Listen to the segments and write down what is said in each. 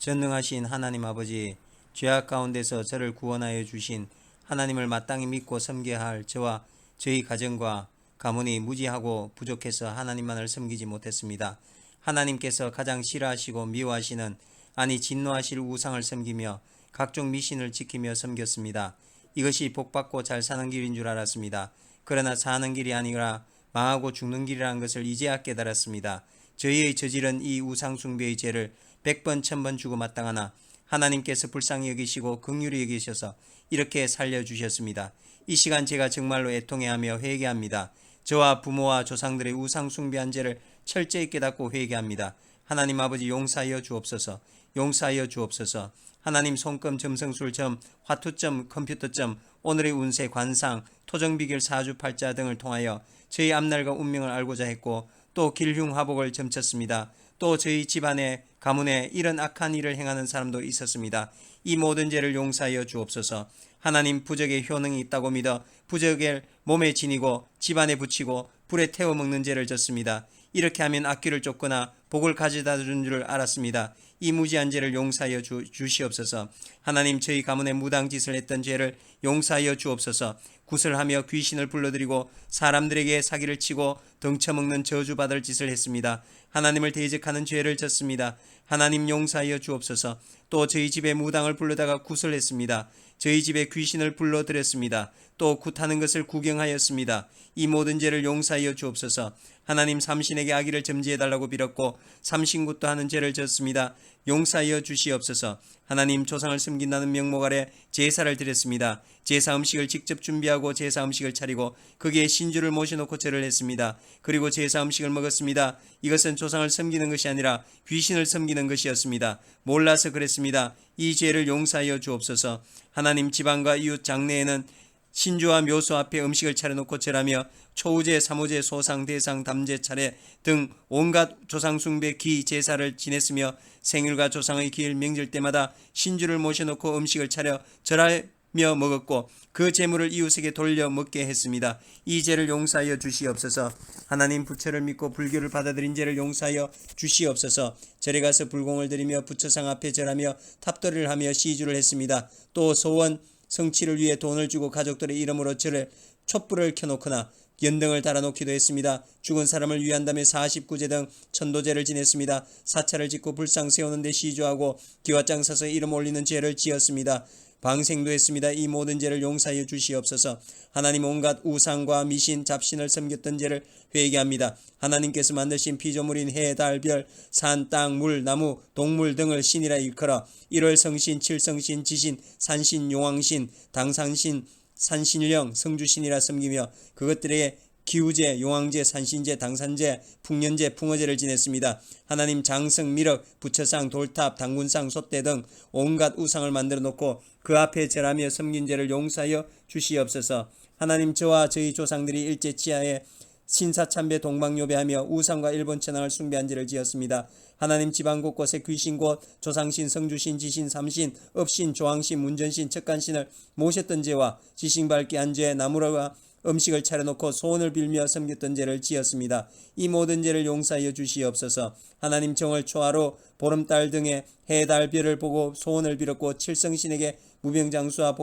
전능하신 하나님 아버지, 죄악 가운데서 저를 구원하여 주신 하나님을 마땅히 믿고 섬겨야 할 저와 저희 가정과 가문이 무지하고 부족해서 하나님만을 섬기지 못했습니다. 하나님께서 가장 싫어하시고 미워하시는, 아니 진노하실 우상을 섬기며 각종 미신을 지키며 섬겼습니다. 이것이 복받고 잘 사는 길인 줄 알았습니다. 그러나 사는 길이 아니라 망하고 죽는 길이라는 것을 이제야 깨달았습니다. 저희의 저지른 이 우상 숭배의 죄를 100번 1000번 주고 마땅하나 하나님께서 불쌍히 여기시고 긍휼히 여기셔서 이렇게 살려주셨습니다. 이 시간 제가 정말로 애통해하며 회개합니다. 저와 부모와 조상들의 우상 숭배한 죄를 철저히 깨닫고 회개합니다. 하나님 아버지, 용서하여 주옵소서. 용서하여 주옵소서. 하나님, 손금, 점성술, 점, 화투점, 컴퓨터점, 오늘의 운세, 관상, 토정비결, 사주팔자 등을 통하여 저희 앞날과 운명을 알고자 했고, 또 길흉화복을 점쳤습니다. 또 저희 집안에 가문에 이런 악한 일을 행하는 사람도 있었습니다. 이 모든 죄를 용서하여 주옵소서. 하나님, 부적에 효능이 있다고 믿어 부적을 몸에 지니고 집안에 붙이고 불에 태워 먹는 죄를 졌습니다. 이렇게 하면 악귀를 쫓거나 복을 가져다 준 줄 알았습니다. 이 무지한 죄를 용서하여 주시옵소서. 하나님, 저희 가문에 무당짓을 했던 죄를 용서하여 주옵소서. 구슬하며 귀신을 불러들이고 사람들에게 사기를 치고 덩쳐먹는 저주받을 짓을 했습니다. 하나님을 대적하는 죄를 졌습니다. 하나님, 용서하여 주옵소서. 또 저희 집에 무당을 불러다가 구슬했습니다. 저희 집에 귀신을 불러들였습니다. 또 굿하는 것을 구경하였습니다. 이 모든 죄를 용서하여 주옵소서. 하나님, 삼신에게 악의를 점지해달라고 빌었고 삼신굿도 하는 죄를 졌습니다. 용서하여 주시옵소서. 하나님, 조상을 섬긴다는 명목 아래 제사를 드렸습니다. 제사 음식을 직접 준비하고 제사 음식을 차리고 거기에 신주를 모셔놓고 절을 했습니다. 그리고 제사 음식을 먹었습니다. 이것은 조상을 섬기는 것이 아니라 귀신을 섬기는 것이었습니다. 몰라서 그랬습니다. 이 죄를 용서하여 주옵소서. 하나님, 지방과 이웃 장례에는 신주와 묘소 앞에 음식을 차려놓고 절하며 초우제, 삼우제, 소상, 대상, 담제, 차례 등 온갖 조상 숭배 기 제사를 지냈으며 생일과 조상의 기일 명절 때마다 신주를 모셔놓고 음식을 차려 절하며 먹었고 그 재물을 이웃에게 돌려 먹게 했습니다. 이 죄를 용서하여 주시옵소서. 하나님, 부처를 믿고 불교를 받아들인 죄를 용서하여 주시옵소서. 절에 가서 불공을 드리며 부처상 앞에 절하며 탑도리를 하며 시주를 했습니다. 또 소원 성취를 위해 돈을 주고 가족들의 이름으로 절에 촛불을 켜놓거나 연등을 달아놓기도 했습니다. 죽은 사람을 위한다며 49제 등 천도제를 지냈습니다. 사찰을 짓고 불상 세우는 데 시주하고 기와장 서서 이름 올리는 죄를 지었습니다. 방생도 했습니다. 이 모든 죄를 용서하여 주시옵소서. 하나님, 온갖 우상과 미신, 잡신을 섬겼던 죄를 회개합니다. 하나님께서 만드신 피조물인 해, 달, 별, 산, 땅, 물, 나무, 동물 등을 신이라 일컬어 1월 성신, 7성신, 지신, 산신, 용왕신, 당산신, 산신령, 성주신이라 섬기며 그것들의 기우제, 용왕제, 산신제, 당산제, 풍년제, 풍어제를 지냈습니다. 하나님, 장성, 미륵, 부처상, 돌탑, 당군상, 솥대 등 온갖 우상을 만들어 놓고 그 앞에 절하며 섬긴 죄를 용서하여 주시옵소서. 하나님, 저와 저희 조상들이 일제 치하에 신사참배 동방요배하며 우상과 일본 천황을 숭배한 죄를 지었습니다. 하나님, 지방 곳곳에 귀신 곧 조상신, 성주신, 지신, 삼신, 업신, 조왕신, 문전신, 척간신을 모셨던 죄와 지신 밟기 한 죄, 나무라와 음식을 차려놓고 소원을 빌며 섬겼던 죄를 지었습니다. 이 모든 죄를 용서하여 주시옵소서. 하나님, 정월 초하루 보름달 등의 해, 달, 별을 보고 소원을 빌었고 칠성신에게 무병장수와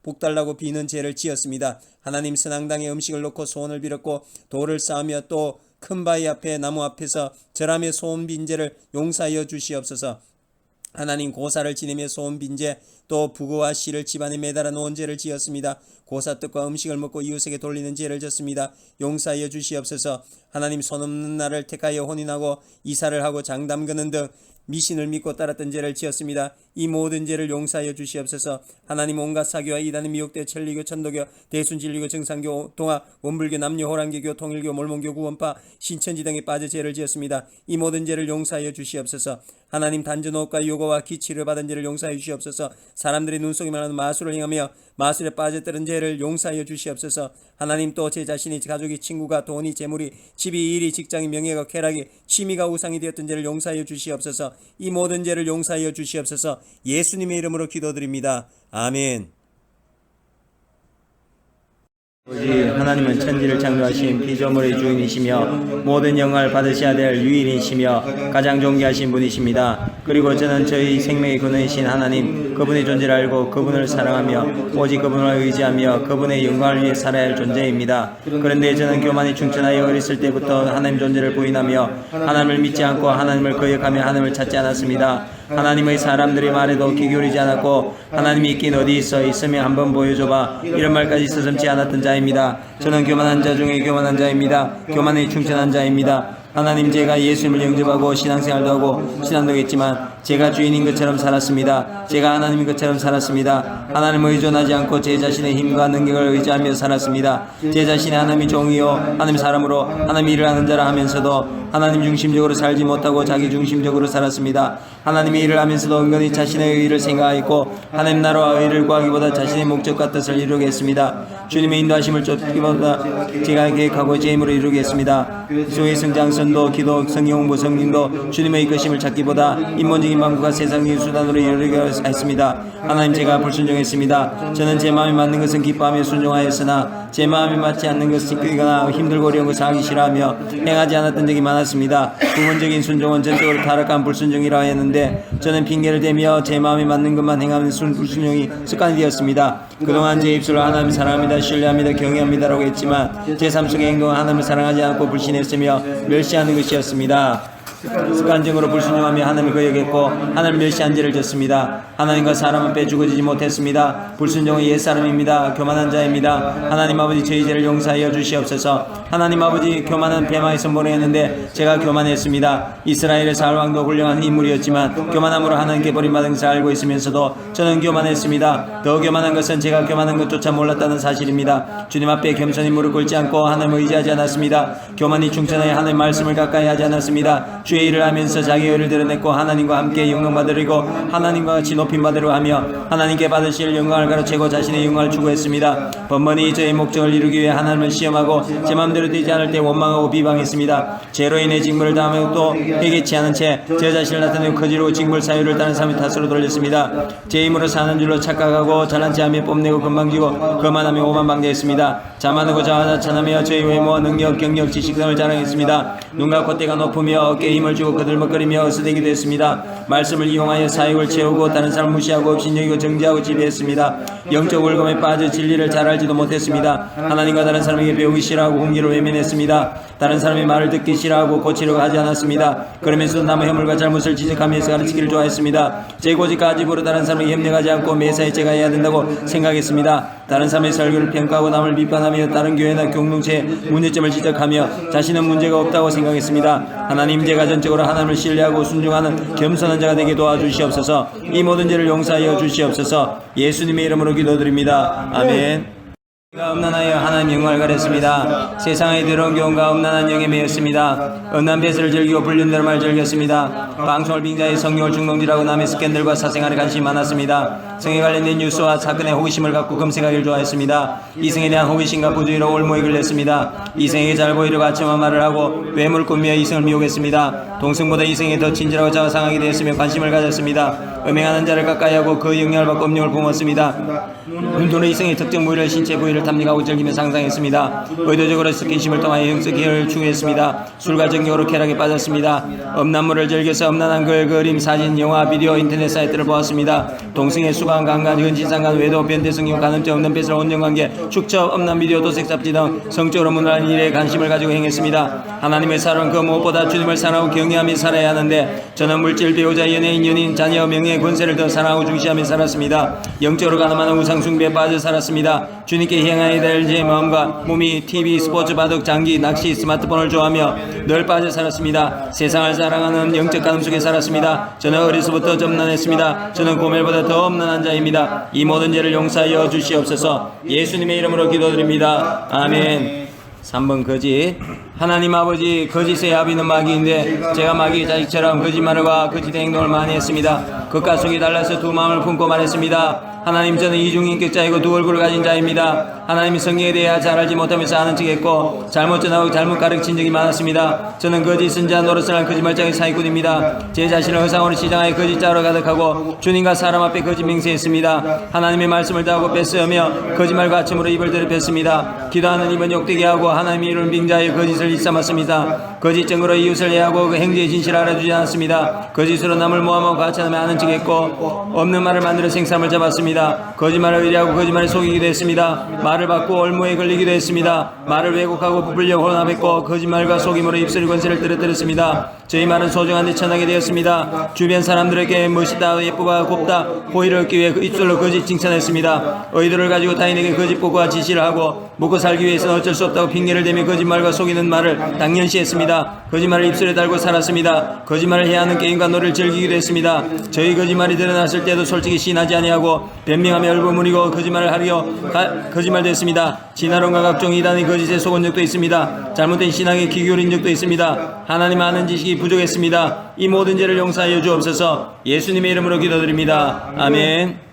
복달라고 비는 죄를 지었습니다. 하나님, 선앙당에 음식을 놓고 소원을 빌었고 돌을 쌓으며 또 큰 바위 앞에 나무 앞에서 절하며 소원 빈 죄를 용서하여 주시옵소서. 하나님, 고사를 지내며 소원 빈죄, 또 부고와 씨를 집안에 매달아 놓은 죄를 지었습니다. 고사떡과 음식을 먹고 이웃에게 돌리는 죄를 졌습니다. 용서하여 주시옵소서. 하나님, 손 없는 날을 택하여 혼인하고 이사를 하고 장담 거는 등 미신을 믿고 따랐던 죄를 지었습니다. 이 모든 죄를 용서하여 주시옵소서. 하나님, 온갖 사교와 이단의 미혹대, 천리교, 천도교, 대순진리교, 정상교, 동화, 원불교, 남녀, 호랑개교, 통일교, 몰몬교, 구원파, 신천지 등에 빠져 죄를 지었습니다. 이 모든 죄를 용서하여 주시옵소서. 하나님, 단전호흡과 요거와 기치를 받은 죄를 용서하여 주시옵소서. 사람들의 눈속에 말하는 마술을 행하며 마술에 빠져들은 죄를 용서하여 주시옵소서. 하나님, 또 제 자신이, 가족이, 친구가, 돈이, 재물이, 집이, 일이, 직장이, 명예가, 쾌락이, 취미가 우상이 되었던 죄를 용서하여 주시옵소서. 이 모든 죄를 용서하여 주시옵소서. 예수님의 이름으로 기도드립니다. 아멘. 아버지 하나님은 천지를 창조하신 피조물의 주인이시며 모든 영광을 받으셔야 될 유일이시며 가장 존귀하신 분이십니다. 그리고 저는 저희 생명의 근원이신 하나님 그분의 존재를 알고 그분을 사랑하며 오직 그분을 의지하며 그분의 영광을 위해 살아야 할 존재입니다. 그런데 저는 교만이 충천하여 어렸을 때부터 하나님 존재를 부인하며 하나님을 믿지 않고 하나님을 거역하며 하나님을 찾지 않았습니다. 하나님의 사람들의 말에도 귀 기울이지 않았고 하나님이 있긴 어디 있으면 한번 보여줘봐 이런 말까지 서슴지 않았던 자입니다. 저는 교만한 자 중에 교만한 자입니다. 교만에 충천한 자입니다. 하나님 제가 예수님을 영접하고 신앙생활도 하고 신앙도 했지만 제가 주인인 것처럼 살았습니다. 제가 하나님인 것처럼 살았습니다. 하나님을 의존하지 않고 제 자신의 힘과 능력을 의지하며 살았습니다. 제 자신이 하나님의 종이요 하나님 사람으로 하나님의 일을 하는 자라 하면서도 하나님 중심적으로 살지 못하고 자기 중심적으로 살았습니다. 하나님의 일을 하면서도 은근히 자신의 의의를 생각했고 하나님 나라와 의의를 구하기보다 자신의 목적과 뜻을 이루게 했습니다. 주님의 인도하심을 쫓기보다 제가 계획하고 제 힘으로 이루겠습니다. 소의 성장, 선도, 기도, 성경 공부, 성경도 주님의 이끄심을 찾기보다 인본적인 방법과 세상적인 수단으로 이루려 했습니다. 하나님 제가 불순종했습니다. 저는 제 마음에 맞는 것은 기뻐하며 순종하였으나 제 마음에 맞지 않는 것은 끄거나 힘들고 어려운 것을 하기 싫어하며 행하지 않았던 적이 많았습니다. 부분적인 순종은 전적으로 타락한 불순종이라 했는데 저는 핑계를 대며 제 마음에 맞는 것만 행하는 불순종이 습관이 되었습니다. 그동안 제 입술로 하나님을 사랑합니다, 신뢰합니다, 경외합니다라고 했지만 제 삶 속의 행동은 하나님을 사랑하지 않고 불신했으며 멸시하는 것이었습니다. 습관적으로 불순종하며 하나님을 거역했고 하나님을 멸시한 죄를 졌습니다. 하나님과 사람은 빼죽어지지 못했습니다. 불순종은 옛사람입니다. 교만한 자입니다. 하나님 아버지 저희 죄를 용서하여 주시옵소서. 하나님 아버지 교만은 뱀아의 선본을 했는데 제가 교만했습니다. 이스라엘의 사울왕도 훌륭한 인물이었지만 교만함으로 하나님께 버림받은 것을 알고 있으면서도 저는 교만했습니다. 더 교만한 것은 제가 교만한 것조차 몰랐다는 사실입니다. 주님 앞에 겸손히 무릎 꿇지 않고 하나님을 의지하지 않았습니다. 교만이 충천하여 하나님의 말씀을 가까이 하지 않았습니다. 주의 일을 하면서 자기 의를 드러냈고 하나님과 함께 영광 받으리고 하나님과 같이 높임 받으려 하며 하나님께 받으실 영광을 가로채고 자신의 영광을 추구했습니다. 번번이 저의 목적을 이루기 위해 하나님을 시험하고 제 마음대로 되지 않을 때 원망하고 비방했습니다. 죄로 인해 징벌을 당하며 또 회개치 않은 채 제 자신을 나타내고 거지로 징벌 사유를 다른 사람의 탓으로 돌렸습니다. 제 힘으로 사는 줄로 착각하고 잘난 체하며 뽐내고 건방지고 거만하며 오만방자했습니다. 자만하고 자화자찬하며 저의 외모와 능력, 경력, 지식 등을 자랑했습니다. 눈과 콧대가 높으며 어깨에 힘을 주고 거들먹거리며 어스대기도 했습니다. 말씀을 이용하여 사역을 채우고 다른 사람 무시하고 업신여기고 정죄하고 지배했습니다. 영적 월검에 빠져 진리를 잘 알지도 못했습니다. 하나님과 다른 사람에게 배우기 싫어하고 공기로 외면했습니다. 다른 사람의 말을 듣기 싫어하고 고치려고 하지 않았습니다. 그러면서도 남의 허물과 잘못을 지적하면서 가르치기를 좋아했습니다. 제 고집까지 보러 다른 사람에게 협력하지 않고 매사에 제가 해야 된다고 생각했습니다. 다른 사람의 설교를 평가하고 남을 비판하며 다른 교회나 공동체의 문제점을 지적하며 자신은 문제가 없다고 생각했습니다. 하나님 제가 전적으로 하나님을 신뢰하고 순종하는 겸손한 자가 되게 도와주시옵소서. 이 모든 죄를 용서하여 주시옵소서. 예수님의 이름으로 기도드립니다. 아멘. 가 음란하여 하나님 영광을 가렸습니다. 세상에 들어온 교훈과 음란한 영에 매였습니다. 음란 배설을 즐기고 불륜대로 말 즐겼습니다. 방송을 빙자해 성경을 중동질하고 남의 스캔들과 사생활에 관심이 많았습니다. 성에 관련된 뉴스와 사건에 호기심을 갖고 검색하기를 좋아했습니다. 이성에 대한 호기심과 부주의로 올모익을 냈습니다. 이성에게 잘 보이려고 아첨한 말을 하고 외모를 꾸미며 이성을 미혹했습니다. 동성보다 이성에 더 친절하고 자상하게 되었으며 관심을 가졌습니다. 음행하는 자를 가까이하고 그 영향을 받고 음욕을 품었습니다. 눈으로 이성의 특정 부위를 신체 부위를 탐닉하고 즐기며 상상했습니다. 의도적으로 스킨십을 통하여 영적 기회를 추구했습니다. 술과 정욕으로 쾌락에 빠졌습니다. 음란물을 즐겨서 음란한 글, 그림, 사진, 영화, 비디오, 인터넷 사이트를 보았습니다. 동성애, 수강, 강간, 현진상간, 외도, 변태성형, 가능증, 없는 배설, 온정관계, 축첩, 음란 비디오, 도색잡지 등 성적으로 문화한 일에 관심을 가지고 행했습니다. 하나님의 사랑은 그 무엇보다 주님을 사랑하고 경외하며 살아야 하는데 저는 물질, 배우자, 연예인, 연인, 자녀, 명예, 권세를 더 사랑하고 중시하며 살았습니다. 영적으로 가늠하는 우상숭배에 빠져 살았습니다. 주님께 향하여 될 제 마음과 몸이 TV, 스포츠, 바둑, 장기, 낚시, 스마트폰을 좋아하며 늘 빠져 살았습니다. 세상을 사랑하는 영적 가늠 속에 살았습니다. 저는 어려서부터 점난했습니다. 저는 고멜보다 더 엄난한 자입니다. 이 모든 죄를 용서하여 주시옵소서. 예수님의 이름으로 기도드립니다. 아멘. 3번 거짓. 하나님 아버지, 거짓의 아비는 마귀인데 제가 마귀의 자식처럼 거짓말과 거짓 행동을 많이 했습니다. 겉과 속이 달라서 두 마음을 품고 말했습니다. 하나님, 저는 이중인격자이고 두 얼굴을 가진 자입니다. 하나님이 성경에 대해 잘 알지 못하면서 아는 척했고 잘못 전하고 잘못 가르친 적이 많았습니다. 저는 거짓 선지자 노릇을 한 거짓말장의 사기꾼입니다. 제 자신을 허상으로 시장하여 거짓자로 가득하고 주님과 사람 앞에 거짓 맹세했습니다. 하나님의 말씀을 다하고 뺏으며 거짓말과 아첨으로 입을 더럽혔습니다. 기도하는 입은 욕되게 하고 하나님의 이름을 빙자하여 거짓을 일삼았습니다. 거짓 증거로 이웃을 해하고 그 행주의 진실을 알아주지 않았습니다. 거짓으로 남을 모함하고 가짜남에 아는 척했고 없는 말을 만들어 생사람을 잡았습니다. 거짓말을 의뢰하고 거짓말에 속이기도 했습니다. 말을 받고 올무에 걸리기도 했습니다. 말을 왜곡하고 부풀려 혼합했고 거짓말과 속임으로 입술 권세를 떨어뜨렸습니다. 저희 말은 소중한 데 천하게 되었습니다. 주변 사람들에게 멋있다, 예쁘고 곱다, 호의를 얻기 위해 입술로 거짓 칭찬했습니다. 의도를 가지고 타인에게 거짓 보고와 지시를 하고 먹고 살기 위해서는 어쩔 수 없다고 핑계를 대며 거짓말과 속이는 말을 당연시했습니다. 거짓말을 입술에 달고 살았습니다. 거짓말을 해야 하는 게임과 놀이를 즐기기도 했습니다. 저희 거짓말이 드러났을 때도 솔직히 시인하지 아니하고 변명하며 얼버무리고 거짓말을 하려 거짓말됐습니다. 진화론과 각종 이단의 거짓에 속은 적도 있습니다. 잘못된 신앙에 귀 기울인 적도 있습니다. 하나님 아는 지식이 부족했습니다. 이 모든 죄를 용서하여 주옵소서. 예수님의 이름으로 기도드립니다. 아멘.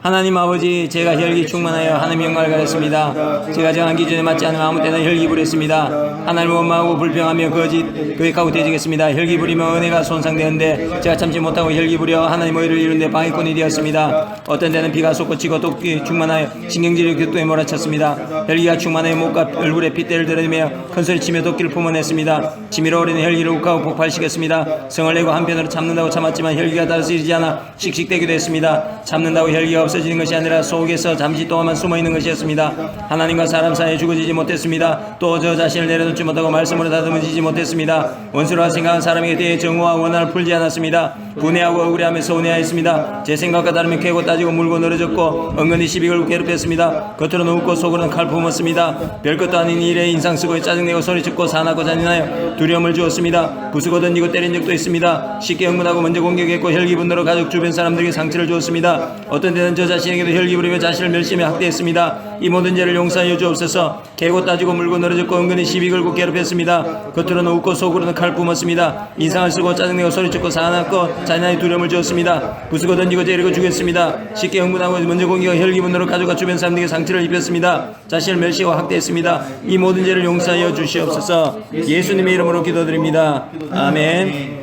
하나님 아버지, 제가 혈기 충만하여 하나님의 영광을 가졌습니다. 제가 정한 기준에 맞지 않으면 아무 때나 혈기 부렸습니다. 하나님을 원망하고 불평하며 거짓하고 되지겠습니다. 혈기 부리며 은혜가 손상되는데 제가 참지 못하고 혈기 부려 하나님 의를 이루는데 방해꾼이 되었습니다. 어떤 때는 비가 솟구치고 독이 충만하여 신경질이 격도에 몰아쳤습니다. 혈기가 충만하여 목과 얼굴에 핏대를 드러내며 큰소리치며 도끼를 품어냈습니다. 치밀어 오르는 혈기를 욱하고 폭발시켰습니다. 성을 내고 한편으로 참는다고 참았지만 혈기가 다스리지 않아 씩씩대기도 했습니다. 참는다고 혈기가 없어지는 것이 아니라 속에서 잠시 동안만 숨어있는 것이었습니다. 하나님과 사람 사이에 죽어지지 못했습니다. 또 저 자신을 내려놓지 못하고 말씀으로 다듬어지지 못했습니다. 원수라 생각한 사람에게 대해 정오와 원한을 풀지 않았습니다. 분해하고 억울해하며 서운해하였습니다. 제 생각과 다르면 캐고 따지고 물고 늘어졌고 은근히 시비 걸고 괴롭혔습니다. 겉으로는 웃고 속으로는 칼 품었습니다. 별것도 아닌 일에 인상 쓰고 짜증내고 소리짓고 사납고 잔인하여 두려움을 주었습니다. 부수고 던지고 때린 적도 있습니다. 쉽게 흥분하고 먼저 공격했고 혈기 분노로 가족 주변 사람들에게 상처를 주었습니다. 어떤 때는 저 자신에게도 혈기 부리며 자신을 멸시며 학대했습니다. 이 모든 죄를 용서하여 주옵소서. 캐고 따지고 물고 늘어졌고 은근히 시비 걸고 괴롭혔습니다. 겉으로는 웃고 속으로는 칼 뿜었습니다. 인상을 쓰고 짜증내고 소리쳤고 사납고 잔인하게 두려움을 주었습니다. 부수고 던지고 때리고 죽였습니다. 쉽게 흥분하고 먼저 공격하고 혈기 분노로 가족과 주변 사람들에게 상처를 입혔습니다. 자신을 멸시하고 학대했습니다. 이 모든 죄를 용서하여 주시옵소서. 예수님의 이름으로 기도드립니다. 아멘.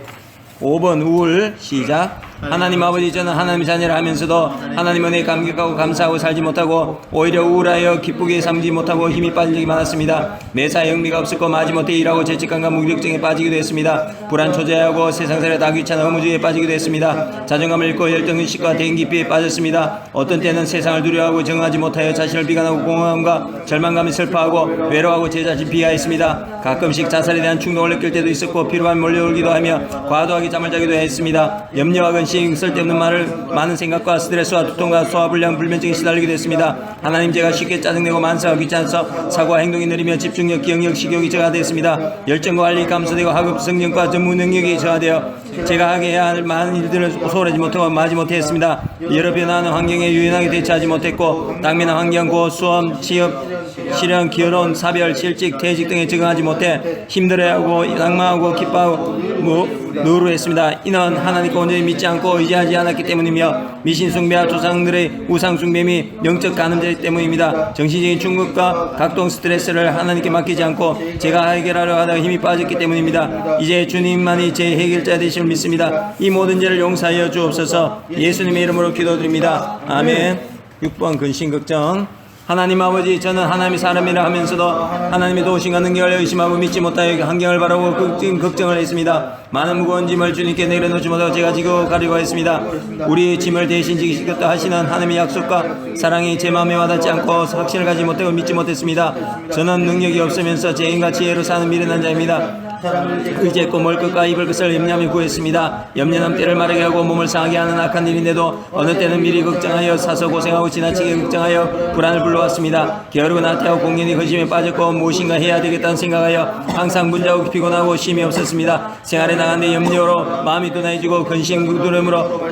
5번 우울 시작. 하나님 아버지, 저는 하나님 자녀를 하면서도 하나님 은혜에 감격하고 감사하고 살지 못하고 오히려 우울하여 기쁘게 삼지 못하고 힘이 빠진 적이 많았습니다. 매사에 흥미가 없었고 마지못해 일하고 죄책감과 무기력증에 빠지기도 했습니다. 불안 초조해하고 세상살이가 다 귀찮아 의무주의에 빠지기도 했습니다. 자존감을 잃고 열등의식과 대인기피에 빠졌습니다. 어떤 때는 세상을 두려워하고 정하지 못하여 자신을 비관하고 공허함과 절망감에 슬퍼하고 외로워하고 제 자신 비하했습니다. 가끔씩 자살에 대한 충동을 느낄 때도 있었고 피로감이 몰려오기도 하며 과도하게 잠을 자기도 했습니다. 염려와 근심, 쓸데없는 말을 많은 생각과 스트레스와 두통과 소화불량, 불면증에 시달리기도 했습니다. 하나님, 제가 쉽게 짜증내고 만사하고 귀찮아서 사고와 행동이 느리며 집중력, 기억력, 식욕이 저하되었습니다. 열정과 관리 감소되고 학업 성적과 전문 능력이 저하되어 제가 하게 해야 할 많은 일들을 소홀하지 못하고 마지 못했습니다. 여러 변화하는 환경에 유연하게 대처하지 못했고 당면한 환경, 고, 수험, 취업, 실현, 결혼, 사별, 실직, 퇴직 등에 적응하지 못해 힘들어하고 낭만하고 기뻐하고 노루했습니다. 이는 하나님께 온전히 믿지 않고 의지하지 않았기 때문이며 미신 숭배와 조상들의 우상 숭배 및 영적 간음죄 때문입니다. 정신적인 충격과 각종 스트레스를 하나님께 맡기지 않고 제가 해결하려 하다가 힘이 빠졌기 때문입니다. 이제 주님만이 제 해결자 되심을 믿습니다. 이 모든 죄를 용서하여 주옵소서. 예수님의 이름으로 기도드립니다. 아멘. 6번 근심걱정. 하나님 아버지, 저는 하나님의 사람이라 하면서도 하나님의 도우심과 능력을 의심하고 믿지 못하여 환경을 바라보고 걱정을 했습니다. 많은 무거운 짐을 주님께 내려놓지 못하고 제가 지고 가려고 했습니다. 우리의 짐을 대신 지시겠다 하시는 하나님의 약속과 사랑이 제 마음에 와닿지 않고 확신을 가지지 못하고 믿지 못했습니다. 저는 능력이 없으면서 죄인과 지혜로 사는 미련한 자입니다. 의지했고 먹을 것과 입을 것을 염려하며 구했습니다. 염려는 때를 마르게 하고 몸을 상하게 하는 악한 일인데도 어느 때는 미리 걱정하여 사서 고생하고 지나치게 걱정하여 불안을 불러왔습니다. 게으르고 나태하고 공연히 거심에 빠졌고 무엇인가 해야 되겠다는 생각하여 항상 문자고 피곤하고 쉼이 없었습니다. 생활에 나가는데 염려로 마음이 둔해지고 근심 두려움으로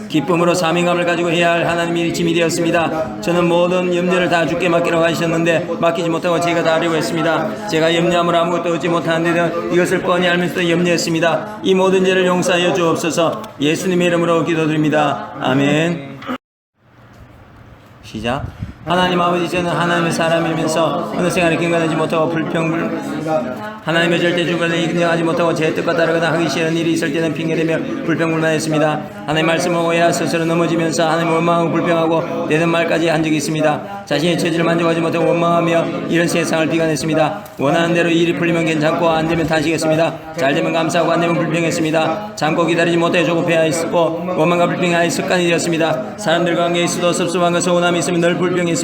기쁨으로 사명감을 가지고 해야 할 하나님의 일침이 되었습니다. 저는 모든 염려를 다 주께 맡기라고 하셨는데 맡기지 못하고 제가 다 하려고 했습니다. 제가 염려함으로 아무것도 얻지 못하는데 이것을 뻔히 알면서도 염려했습니다. 이 모든 죄를 용서하여 주옵소서. 예수님의 이름으로 기도드립니다. 아멘. 시작. 하나님 아버지, 저는 하나님의 사람이면서 어느 생활에 경건하지 못하고 하나님의 절대 주권을 인정하지 못하고 제 뜻과 따르거나 하기 싫은 일이 있을 때는 핑계대며 불평불만했습니다. 하나님 말씀을 오해하 스스로 넘어지면서 하나님을 원망하고 불평하고 내는 말까지 한 적이 있습니다. 자신의 처지를 만족하지 못하고 원망하며 이런 세상을 비관했습니다. 원하는 대로 일이 풀리면 괜찮고 안 되면 다시겠습니다. 잘 되면 감사하고 안 되면 불평했습니다. 참고 기다리지 못해 조급해하였고 원망과 불평하여 습관이 되었습니다. 사람들과 관계에서도 섭섭함과 서운함이 있으면 늘 불평했습니다.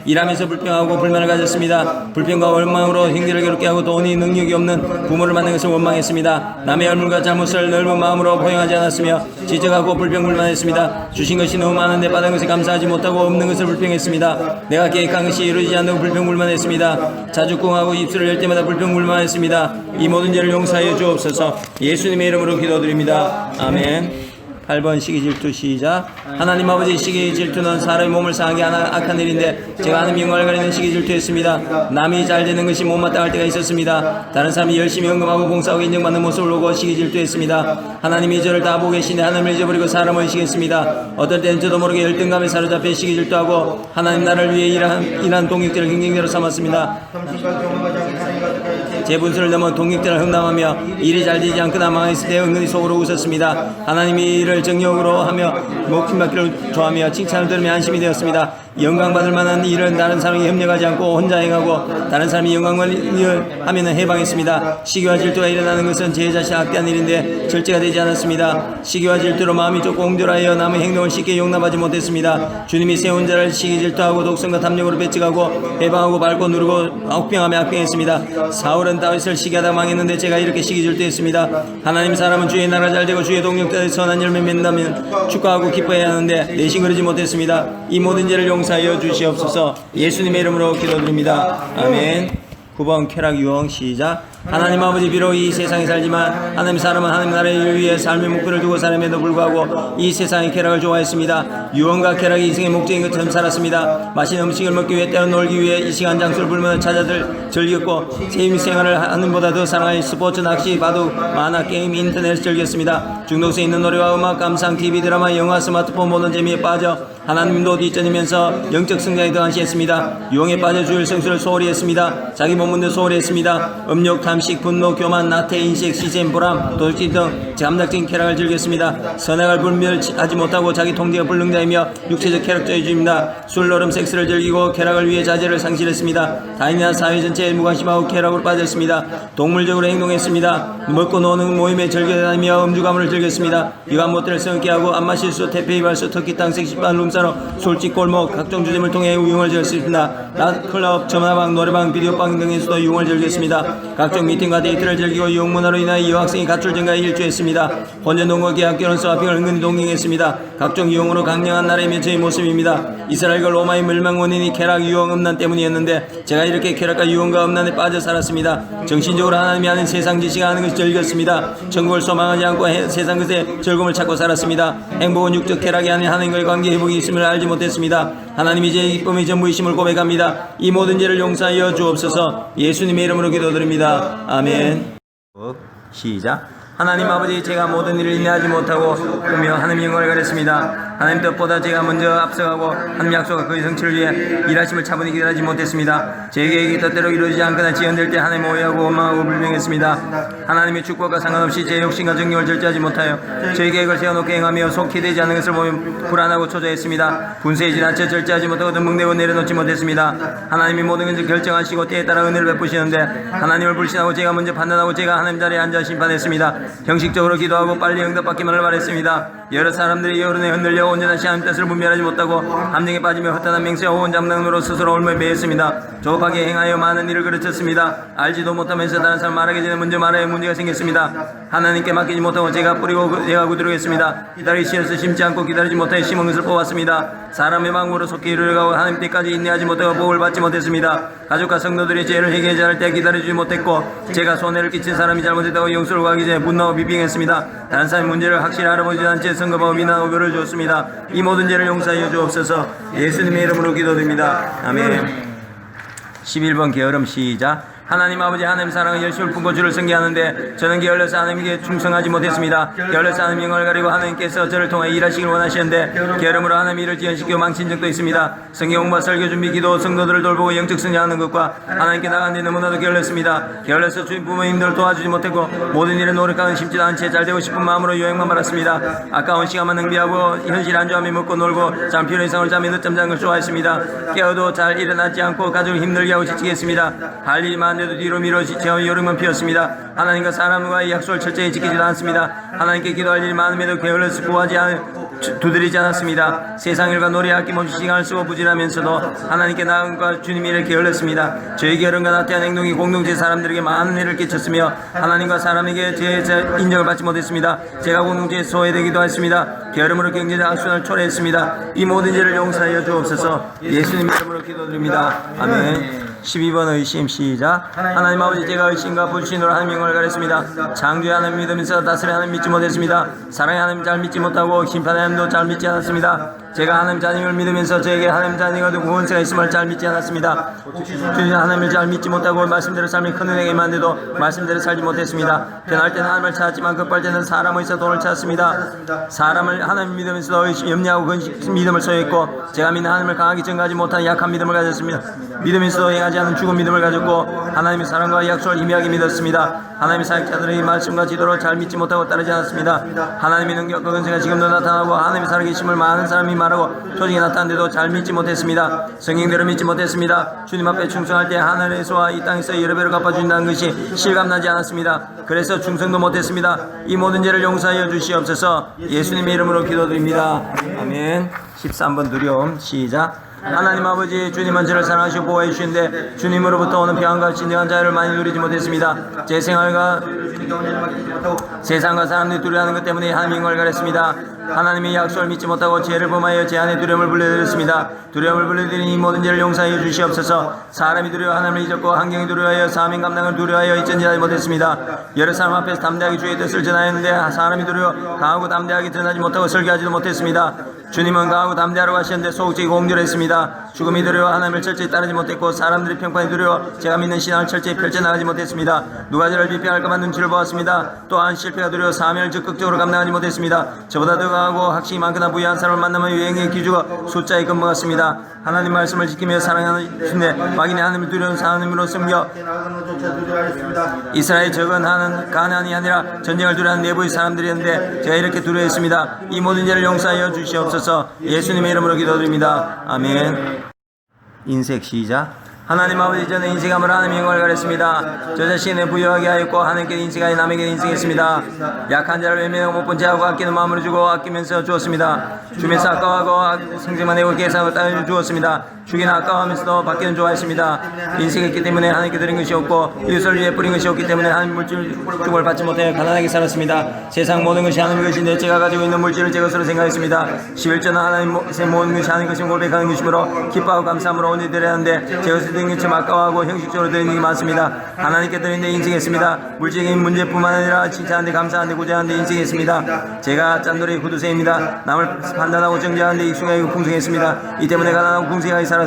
일하면서 불평하고 불만을 가졌습니다. 불평과 원망으로 형제를 괴롭게 하고 돈이 능력이 없는 부모를 만난 것을 원망했습니다. 남의 얼물과 잘못을 넓은 마음으로 포용하지 않았으며 지적하고 불평불만했습니다. 주신 것이 너무 많은데 받은 것에 감사하지 못하고 없는 것을 불평했습니다. 내가 계획한 것이 이루어지지 않는다고 불평불만했습니다. 자주 꿍하고 입술을 열 때마다 불평불만했습니다. 이 모든 죄를 용서하여 주옵소서. 예수님의 이름으로 기도드립니다. 아멘. 8번 시기질투 시작. 하나님 아버지, 시기질투는 사람의 몸을 상하게 하는 악한 일인데 제가 하는 영광을 가리는 시기질투였습니다. 남이 잘 되는 것이 못마땅할 때가 있었습니다. 다른 사람이 열심히 헌금하고 봉사하고 인정받는 모습을 보고 시기질투했습니다. 하나님이 저를 다 보고 계시는데 하나님을 잊어버리고 사람을 의식했습니다. 어떨 때는 저도 모르게 열등감에 사로잡혀 시기질투하고 하나님 나라를 위해 일한 동역자를 경쟁자로 삼았습니다. 제 분수를 넘어 동역자를 흠담하며 일이 잘 되지 않거나 망했을 때 은근히 속으로 웃었습니다. 하나님이 일을 정욕으로 하며 목숨받기를 좋아하며 칭찬을 들으며 안심이 되었습니다. 영광받을 만한 일은 다른 사람이 협력하지 않고 혼자 행하고 다른 사람이 영광을 하면 해방했습니다. 시기와 질투가 일어나는 것은 제 자신 악대한 일인데 절제가 되지 않았습니다. 시기와 질투로 마음이 좁고 옹졸하여 남의 행동을 쉽게 용납하지 못했습니다. 주님이 세운 자를 시기 질투하고 독성과 탐욕으로 배척하고 해방하고 밟고 누르고 악평하며 악평했습니다. 사울은 다윗을 시기하다 망했는데 제가 이렇게 시기 질투했습니다. 하나님 사람은 주의 나라 잘되고 주의 동력자의 선한 열매 맺는다면 축하하고 기뻐해야 하는데 내심 그러지 못했습니다. 이 모든 죄를 용서하여 주시옵소서. 예수님의 이름으로 기도드립니다. 아멘. 9번 쾌락 유형 시작. 하나님 아버지, 비록 이 세상에 살지만 하나님 사람은 하나님 나라를 위해 삶의 목표를 두고 살음에도 불구하고 이 세상의 쾌락을 좋아했습니다. 유언과 쾌락이 인생의 목적인 것처럼 살았습니다. 맛있는 음식을 먹기 위해 때로 놀기 위해 이 시간 장소를 불문을 찾아들 즐겼고 취미생활을 하는 보다 더 사랑하여 스포츠, 낚시, 바둑, 만화, 게임, 인터넷을 즐겼습니다. 중독성 있는 노래와 음악, 감상, TV, 드라마, 영화, 스마트폰 보는 재미에 빠져 하나님도 뒤처지면서 영적 성장에 더 안시했습니다. 유혹에 빠져 주일 성수를 소홀히 했습니다. 자기 몸문도 소홀히 했습니다. 음욕, 탐식, 분노, 교만, 나태, 인식, 시샘, 보람, 도둑질 등 감각적인 쾌락을 즐겼습니다. 선악을 분별하지 못하고 자기 통제가 불능자이며 육체적 쾌락주의입니다. 술, 노름, 섹스를 즐기고 쾌락을 위해 자제를 상실했습니다. 타인이나 사회 전체에 무관심하고 쾌락으로 빠졌습니다. 동물적으로 행동했습니다. 먹고 노는 모임에 즐겨다니며 음주가물을 즐겼습니다. 유한 못들을 성게 하고 안마실수, 태페이발수, 터키 땅, 섹시반, 룸사로, 솔직, 골목, 각종 주점을 통해 유흥을 즐겼습니다. 클럽, 전화방, 노래방, 비디오방 등에서도 유흥을 즐겼습니다. 각종 미팅과 데이트를 즐기고 유흥 문화로 인하여 여학생이 가출 증가에 일조했습니다. 혼전 동거 계약 결혼 서합병을 은근히 동경했습니다. 각종 유흥으로 강력한 나라이며 저의 모습입니다. 이스라엘과 로마의 멸망 원인이 쾌락, 유흥, 음란 때문이었는데 제가 이렇게 쾌락과 유흥과 음란에 빠져 살았습니다. 정신적으로 하나님이 하는 세상 지시가 하는 것이 즐겼습니다. 천국을 소망하지 않고 세상 것에 즐거움을 찾고 살았습니다. 행복은 육적 쾌락이 아닌 하나님과의 관계 회복이 있음을 알지 못했습니다. 하나님이 제 기쁨의 전부이심을 고백합니다. 이 모든 죄를 용서하여 주옵소서. 예수님의 이름으로 기도드립니다. 아멘. 시작. 하나님 아버지, 제가 모든 일을 인내하지 못하고 그며 하나님 영광을 가렸습니다. 하나님 뜻보다 제가 먼저 앞서가고 하나님 약속과 그의 성취를 위해 일하심을 차분히 기다리지 못했습니다. 제 계획이 뜻대로 이루어지지 않거나 지연될 때 하나님 오해하고 원망하고 불평했습니다. 하나님의 축복과 상관없이 제 욕심과 정욕을 절제하지 못하여 저희 계획을 세워놓고 행하며 속히 되지 않는 것을 보면 불안하고 초조했습니다. 분수에 지나쳐 절제하지 못하고 덤벙대고 내려놓지 못했습니다. 하나님이 모든 것을 결정하시고 때에 따라 은혜를 베푸시는데 하나님을 불신하고 제가 먼저 판단하고 제가 하나님 자리에 앉아 심판했습니다. 형식적으로 기도하고 빨리 응답받기만을 바랬습니다. 여러 사람들이 여론에 흔들려 온전한 하나님 뜻을 분별하지 못하고 함정에 빠지며 헛단한 맹세와 호언장난으로 스스로 올무에 매였습니다. 조급하게 행하여 많은 일을 그르쳤습니다. 알지도 못하면서 다른 사람 말하기 전에 먼저 말하여 문제가 생겼습니다. 하나님께 맡기지 못하고 제가 뿌리고 제가 구드리겠습니다. 기다리기 싫어서 심지 않고 기다리지 못하여 심은 것을 뽑았습니다. 사람의 방법으로 속히 이르려고 하나님 때까지 인내하지 못하고 복을 받지 못했습니다. 가족과 성도들이 죄를 회개하지 않을 때 기다려주지 못했고 제가 손해를 끼친 사람이 잘못했다고 용서를 구하기 전에 분노하고 비빙했습니다. 다른 사람의 문제를 확실히 알아보지 않은 채 성급하고 미나하고 묘를 주었습니다. 이 모든 죄를 용서하여 주옵소서. 예수님의 이름으로 기도드립니다. 아멘. 11번 게으름 시작. 하나님 아버지 하나님 사랑은 열심을 품고 주를 섬기하는데 저는 게을러서 하나님께 충성하지 못했습니다. 게을러서 하나님 영광을 가리고 하나님께서 저를 통해 일하시길 원하시는데 게으름으로 하나님 일을 지연시키고 망친 적도 있습니다. 성경 공부와 설교 준비 기도 성도들을 돌보고 영적 성장하는 것과 하나님께 나간 데 너무나도 게을렀습니다. 게을러서 주인 부모님들을 도와주지 못했고 모든 일에 노력하는 심지도 않은 채 잘되고 싶은 마음으로 여행만 말았습니다. 아까운 시간만 낭비하고 현실 안주하며 먹고 놀고 잠 필요 이상으로 잠에 늦잠 자는 걸 좋아했습니다. 깨어도 잘 일어나지 않고 가족을 힘들게 하고 지치게 했습니다. 할 일이 많은데도 뒤로 미뤄 지쳐 요령만 피웠습니다. 하나님과 사람과의 약속을 철저히 지키지도 않습니다. 하나님께 기도할 일이 많음에도 게을러서 구하지 두드리지 않았습니다. 세상 일과 놀이에 아낌없이 시간을 쓰고 부지하면서도 하나님께 나아가 주님 일에 게을렀습니다. 저희 게으름과 나태한 행동이 공동체 사람들에게 많은 해를 끼쳤으며 하나님과 사람에게 제 인정을 받지 못했습니다. 제가 공동체에 소외되기도 했습니다. 게으름으로 경제적 악순환을 초래했습니다. 이 모든 죄를 용서하여 주옵소서. 예수님 이름으로 기도드립니다. 아멘. 12번 의심 시작. 하나님 아버지 제가 의심과 불신으로 하나님 영광을 가렸습니다. 창조의 하나님 믿으면서 다스리 하나님 믿지 못했습니다. 사랑의 하나님 잘 믿지 못하고 심판의 하나님도 잘 믿지 않았습니다. 제가 하나님 자녀를 믿으면서 저에게 하나님 자녀가 구원세가 있음을 잘 믿지 않았습니다. 주님 하나님을 잘 믿지 못하고 말씀대로 삶이 큰 은혜가 임한데도 말씀대로 살지 못했습니다. 변할 때는 하나님을 찾았지만 급할 때는 사람을 있어 돈을 찾았습니다. 사람을 하나님 믿으면서도 염려하고 믿음을 소유했고 제가 믿는 하나님을 강하게 증거하지 못한 약한 믿음을 가졌습니다. 믿으면서도 행하지 않은 죽은 믿음을 가졌고 하나님의 사랑과 약속을 희미하게 믿었습니다. 하나님의 사역자들의 말씀과 지도를 잘 믿지 못하고 따르지 않았습니다. 하나님의 능력과 권세가 지금도 나타나고 하나님의 살아계심을 많은 사람이 말하고 조직이 나타났는데도 잘 믿지 못했습니다. 성경대로 믿지 못했습니다. 주님 앞에 충성할 때 하늘에서와 이 땅에서 여러 배로 갚아준다는 것이 실감나지 않았습니다. 그래서 충성도 못했습니다. 이 모든 죄를 용서하여 주시옵소서. 예수님의 이름으로 기도드립니다. 아멘. 13번 두려움 시작. 하나님 아버지 주님은 저를 사랑하시고 보호해 주시는데 주님으로부터 오는 평안과 진정한 자유를 많이 누리지 못했습니다. 제 생활과 세상과 사람들이 두려워하는 것 때문에 하나님 영광을 가렸습니다. 하나님의 약속을 믿지 못하고 죄를 범하여 제 안에 두려움을 불러들였습니다. 두려움을 불러들이니 이 모든 죄를 용서하여 주시옵소서. 사람이 두려워 하나님을 잊었고 환경이 두려워하여 사명 감당을 두려워하여 잊전지하지 못했습니다. 여러 사람 앞에서 담대하게 주의 뜻을 전하였는데 사람이 두려워 강하고 담대하게 전하지 못하고 설교하지도 못했습니다. 주님은 강하고 담대하라고 하셨는데 소극적이고 옹졸했습니다. 죽음이 두려워 하나님을 철저히 따르지 못했고 사람들의 평판이 두려워 제가 믿는 신앙을 철저히 펼쳐나가지 못했습니다. 누가 저를 비평할까만 눈치를 보았습니다. 또한 실패가 두려워 사명을 적극적으로 감당하지 못했습니다. 저보다 더 강하고 학식이 많거나 부유한 사람을 만나면 유행의 기주가 숫자에 겁먹었습니다. 하나님 말씀을 지키며 사랑하시는데 막인의 하나님을 두려운 하나님으로 섬겨 이스라엘 적은 가난이 아니라 전쟁을 두려워하는 내부의 사람들이었는데 제가 이렇게 두려워했습니다. 이 모든 죄를 용서하여 주시옵소서. 예수님의 이름으로 기도드립니다. 아멘. 인색 시작. 하나님 아버지 저는 인생함을 하나님의 영광을 가렸습니다. 저 자신을 부유하게 하였고 하나님께 인생하여 남에게 인생했습니다. 약한 자를 외면하고 못본 자하고 아끼는 마음으로 주고 아끼면서 주었습니다. 주면서 아까워하고 생생만 내고 계산하고 따져 주었습니다. 주기는 아까워하면서도 받기는 좋아했습니다. 인생했기 때문에 하나님께 드린 것이 없고 이웃을 위해 뿌린 것이 없기 때문에 하나님 물질 축복을 받지 못해 가난하게 살았습니다. 세상 모든 것이 하나님 것인데 제가 가지고 있는 물질을 제 것으로 생각했습니다. 11조는 하나님의 모든 것이 하나님 것임을 고백하는 것이므로 기뻐하고 감사함으로 온전히 드려야 하는데 제 것을 드린 것처럼 아까워하고 형식적으로 드리는 게 많습니다. 하나님께 드린 데 인생했습니다. 물질적인 문제뿐만 아니라 칭찬하는데 감사하는데 구제하는데 인생했습니다. 제가 짠돌이 구두쇠입니다. 남을 판단하고 정죄하는데 익숙하고 풍성했습니다. 이 때문에 가난하고 풍성하게 살았습니다.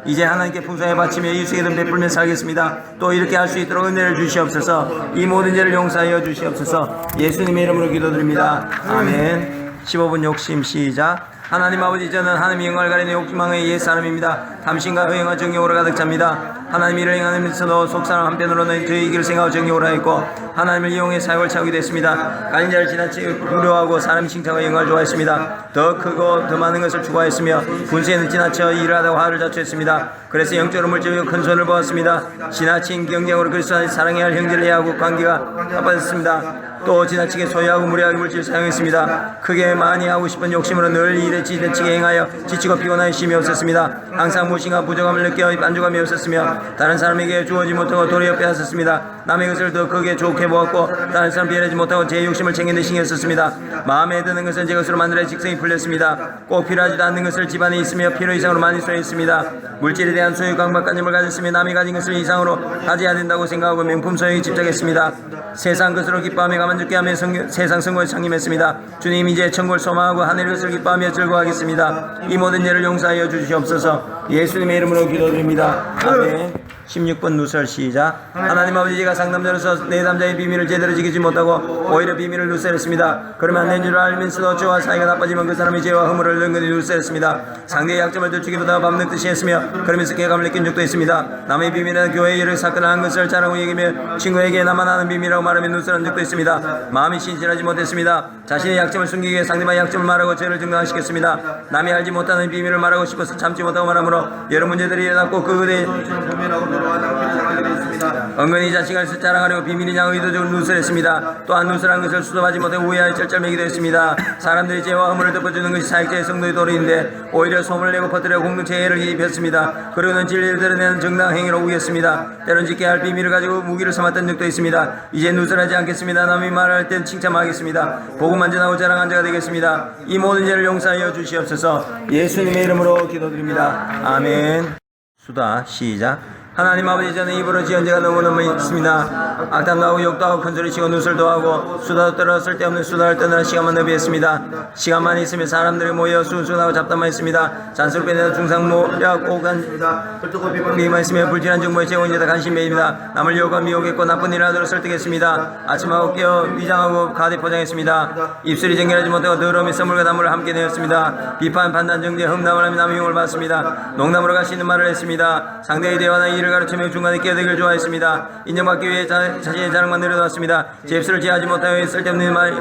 이제 하나님께 풍성하게 바치며 이웃에게든 베풀며 살겠습니다. 또 이렇게 할 수 있도록 은혜를 주시옵소서. 이 모든 죄를 용서하여 주시옵소서. 예수님의 이름으로 기도드립니다. 아멘. 15분 욕심 시작. 하나님 아버지 저는 하나님의 영광을 가리는 욕망의 옛사람입니다. 탐심과 허영과 정욕으로 가득 찹니다. 하나님 일을 행하면서도 속사람 한편으로는 저의 이기를 생각하고 정욕으로 하였고 하나님을 이용해 사역을 차우게 됐습니다. 가진 자를 지나치게 두려워하고 사람 칭찬과 영광을 좋아했습니다. 더 크고 더 많은 것을 추구하였으며 분수에는 지나쳐 일을 하다가 화를 자초했습니다. 그래서 영적으로 물질적으로 큰 손을 보았습니다. 지나친 경쟁으로 그리스도를 사랑해야 할 형제를 해하고 관계가 나빠졌습니다. 또 지나치게 소유하고 무리하게 물질을 사용했습니다. 크게 많이 하고 싶은 욕심으로 늘 일에 지나치게 행하여 지치고 피곤하여 쉼이 없었습니다. 항상 무엇인가 부족함을 느껴 만족함이 없었으며 다른 사람에게 주어지 못하고 도리어 빼앗았습니다. 남의 것을 더 크게 좋게 보았고 다른 사람 비하지 못하고 제 욕심을 챙기는 데 신경 썼습니다. 마음에 드는 것은 제 것으로 만들어 직성이 풀렸습니다. 꼭 필요하지도 않는 것을 집안에 있으며 필요 이상으로 많이 소유했습니다. 물질에 대한 소유 강박관념을 가졌으며 남이 가진 것을 이상으로 가져야 된다고 생각하고 명품 소유에 집착했습니다. 세상 것으로 기뻐하며 가만죽게 하며 세상 성공에 창림했습니다. 주님 이제 천국을 소망하고 하늘의 것을 기뻐하며 즐거워하겠습니다. 이 모든 죄를 용서하여 주시옵소서. 예수님의 이름으로 기도드립니다. 아멘. 16번 누설 시작. 하나님 아버지, 제가 상남자로서 내 남자의 비밀을 제대로 지키지 못하고 오히려 비밀을 누설했습니다. 그러면 안 된 줄 알면서도 저와 사이가 나빠지면 그 사람이 죄와 허물을 은근히 누설했습니다. 상대의 약점을 들추기보다 밤늦듯이 했으며 그러면서 쾌감을 느낀 적도 있습니다. 남의 비밀은 교회에 여러 사건을 한 것을 자랑하고 얘기하며 친구에게 나만 아는 비밀이라고 말하며 누설한 적도 있습니다. 마음이 신실하지 못했습니다. 자신의 약점을 숨기기 위해 상대방의 약점을 말하고 죄를 증명시켰습니다. 남이 알지 못하는 비밀을 말하고 싶어서 참지 못하고 말하므로 여러 문제들이 일어났고 그들의 은근히 자신을 자랑하려고 비밀이냐 의도적으로 누설했습니다. 또한 누설한 것을 수습하지 못해 오해하여 쩔쩔매기도 했습니다. 사람들이 죄와 허물을 덮어주는 것이 사역자의 성도의 도리인데 오히려 소문을 내고 퍼뜨려 공동체에 해를 입혔습니다. 그리고는 진리를 드러내는 정당한 행위로 우겼습니다. 때론 지켜야 할 비밀을 가지고 무기를 삼았던 적도 있습니다. 이제 누설하지 않겠습니다. 남이 말할 땐 칭찬하겠습니다. 복음만 전하고 자랑한 자가 되겠습니다. 이 모든 죄를 용서하여 주시옵소서. 예수님의 이름으로 기도드립니다. 아멘. 수다 시작. 하나님 아버지, 저는 입으로 지은 죄가 너무너무 있습니다. 악담도 하고 욕도 하고 큰소리치고 누설도 하고 수다도 떨어 쓸데없는 수다를 떠느라 시간만 낭비했습니다. 시간만 있으면 사람들이 모여 수순하고 잡담만 했습니다. 잔스럽게 내는 중상모략 오간 비만 있으며 불필요한 정보에 제공이다 간신매입니다. 남을 유혹과 미혹했고 나쁜 일을 하도록 설득했습니다. 아침하고 깨어 위장하고 가대 포장했습니다. 입술이 정결하지 못하고 더러움이 썰물과 나무를 함께 내었습니다. 비판, 판단, 정죄, 흠담을 하며 남의 용을 받습니다. 농담으로 가시는 말을 했습니다. 상대의 대화나 일을 가르치며 중간에 끼어들기를 좋아했습니다. 인정받기 위해 자신의 자랑만 내려놓았습니다. 제 입술을 제하지 못하여 쓸데없는 말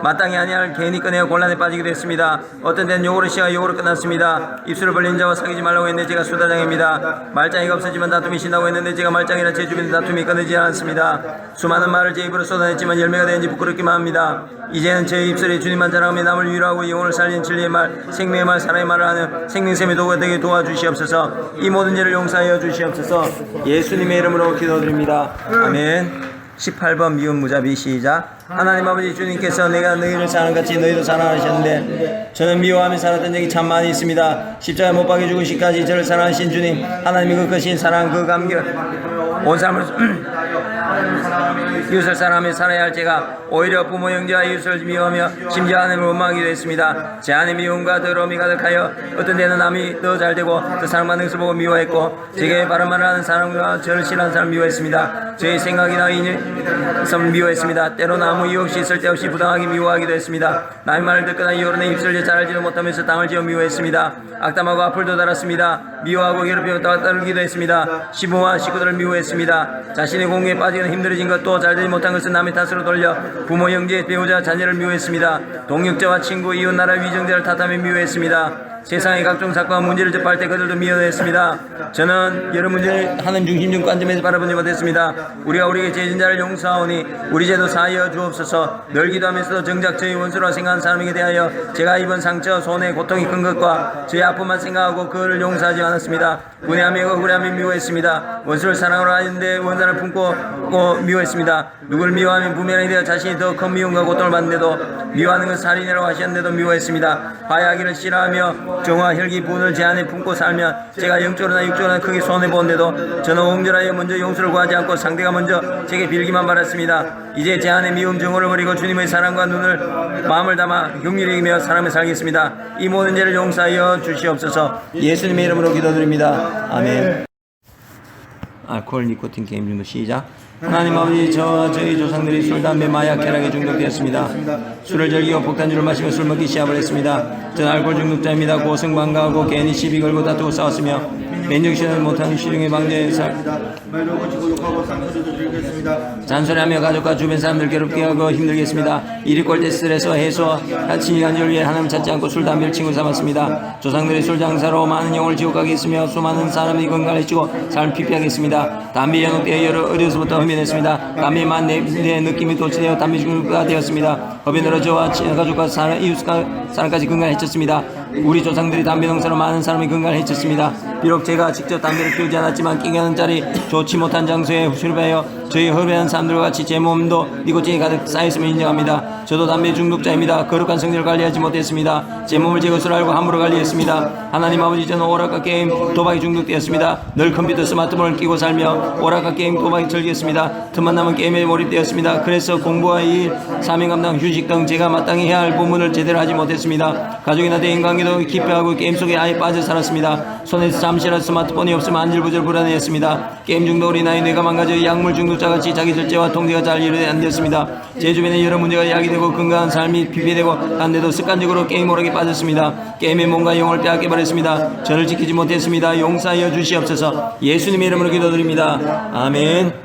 마땅히 아니할 괜히 꺼내어 곤란에 빠지기도 했습니다. 어떤 때는 욕으로 시작하 욕으로 끝났습니다. 입술을 벌린 자와 사귀지 말라고 했는데 제가 수다장입니다. 말장이가 없어지만 다툼이 신다고 했는데 제가 말장이라 제 주변에 다툼이 끊이지 않습니다. 수많은 말을 제 입으로 쏟아냈지만 열매가 되는지 부끄럽기만 합니다. 이제는 제 입술이 주님만 자랑하며 남을 위로하고 영혼을 살리는 진리의 말, 생명의 말, 사랑의 말을 하는 생명샘의 도구가 되게 도와주시옵소서. 이 모든 죄를 용서하여 주시옵소서. 예수님의 이름으로 기도드립니다. 아멘. 18번 미운 무자비 시작. 하나님 아버지, 주님께서 내가 너희를 사랑같이 너희도 사랑하셨는데 저는 미워하며 살았던 적이 참 많이 있습니다. 십자가에 못 박혀 죽으시기까지 저를 사랑하신 주님, 하나님이 그 크신 사랑, 그 감격, 온 삶을 이웃을 사랑하며 살아야 할 제가 오히려 부모 형제와 이웃을 미워하며 심지어 하나님을 원망하기도 했습니다. 제 안에 미움과 더러움이 가득하여 어떤 때는 남이 더 잘되고 더 사랑받는 것을 보고 미워했고 제게 바른 말을 하는 사람과 저를 싫어하는 사람을 미워했습니다. 저의 생각이나 인성을 미워했습니다. 때로는 아무 이유 없이 쓸데없이 부당하게 미워하기도 했습니다. 남의 말을 듣거나 이어로는 입술을 잘 알지도 못하면서 땅을 지어 미워했습니다. 악담하고 악플도 달았습니다. 미워하고 괴롭히며 따르기도 했습니다. 시부모와 식구들을 미워했습니다. 자신의 공부에 빠지거나 힘들어진 것도 잘되지 못한 것은 남의 탓으로 돌려 부모, 형제, 배우자, 자녀를 미워했습니다. 동역자와 친구, 이웃, 나라, 위정자를 탓하며 미워했습니다. 세상의 각종 사건과 문제를 접할 때 그들도 미워했습니다. 저는 여러 문제를 하는 중심적 관점에서 바라보지 못했습니다. 우리가 우리에게 죄진 자를 용서하오니 우리 죄도 사하여 주옵소서. 늘 기도하면서도 정작 저희 원수라 생각하는 사람에게 대하여 제가 입은 상처, 손해, 고통이 큰 것과 저의 아픔만 생각하고 그를 용서하지 않았습니다. 분해하며 억울하며 미워했습니다. 원수를 사랑하려 하는데 원한을 품고 미워했습니다. 누구를 미워하면 부면에 대해 자신이 더 큰 미움과 고통을 받는데도 미워하는 것은 살인이라고 하셨는데도 미워했습니다. 화해하기를 싫어하며 정화, 혈기, 분을 제 안에 품고 살면 제가 영적으로나 육적으로나 크게 손해보는데도 저는 옹졸하여 먼저 용서를 구하지 않고 상대가 먼저 제게 빌기만 바랐습니다. 이제 제 안에 미움, 정오를 버리고 주님의 사랑과 마음을 담아 긍휼히 여기며 사랑에 살겠습니다. 이 모든 죄를 용서하여 주시옵소서. 예수님의 이름으로 기도드립니다. 아멘. 알코올, 니코틴 게임 중독 시작. 하나님 아버지, 저와 저희 조상들이 술, 담배, 마약, 쾌락에 중독되었습니다. 술을 즐기고 폭탄주를 마시고 술 먹기 시작을 했습니다. 저는 알코올 중독자입니다. 고성방가하고 괜히 시비 걸고 다투고 싸웠으며 맨정신을 못하는 시중의 방제에 잔소리하며 가족과 주변 사람들 괴롭게 하고 힘들게 했습니다. 이리 꼴대 스트레스 해소와 가치 간절을 위해 하나님 찾지 않고 술, 담배를 친구 삼았습니다. 조상들이 술 장사로 많은 영혼을 지옥하게 했으며 수많은 사람이 건강해지고 삶을 피폐하게 했습니다. 담배 연옥되어 여러 어려서부터 흡연했습니다. 담배만 내 느낌이 도취되어 담배 중독가 되었습니다. 흡연으로 저와 가족과 이웃과 사람까지 건강해졌습니다. 우리 조상들이 담배 농사로 많은 사람이 건강해졌습니다. 비록 제가 직접 담배를 피우지 않았지만 끼게 하는 자리, 좋지 못한 장소에 술을 배어 저희 허배한 사람들과 같이 제 몸도 니코틴이 가득 쌓였음을 인정합니다. 저도 담배 중독자입니다. 거룩한 성질을 관리하지 못했습니다. 제 몸을 제 것으로 알고 함부로 관리했습니다. 하나님 아버지, 저는 오락과 게임, 도박에 중독되었습니다. 늘 컴퓨터 스마트폰을 끼고 살며 오락과 게임, 도박에 즐겼습니다. 틈만 나면 게임에 몰입되었습니다. 그래서 공부와 일, 사명 감당, 휴식 등 제가 마땅히 해야 할 부분을 제대로 하지 못했습니다. 가족이나 대인관계도 기피하고 게임 속에 아예 빠져 살았습니다. 손에서 잠시라도 스마트폰이 없으면 안절부절 불안해했습니다. 게임 중독으로 인하여 뇌가 망가져 약물 중독자같이 자기 절제와 통제가 잘 이루어지지 않았습니다. 제 주변에 여러 문제가 야기되고 건강한 삶이 피폐되고 한데도 습관적으로 게임 오락에 빠졌습니다. 게임의 몸과 영혼을 빼앗겨 버렸습니다. 저를 지키지 못했습니다. 용서하여 주시옵소서. 예수님의 이름으로 기도드립니다. 아멘.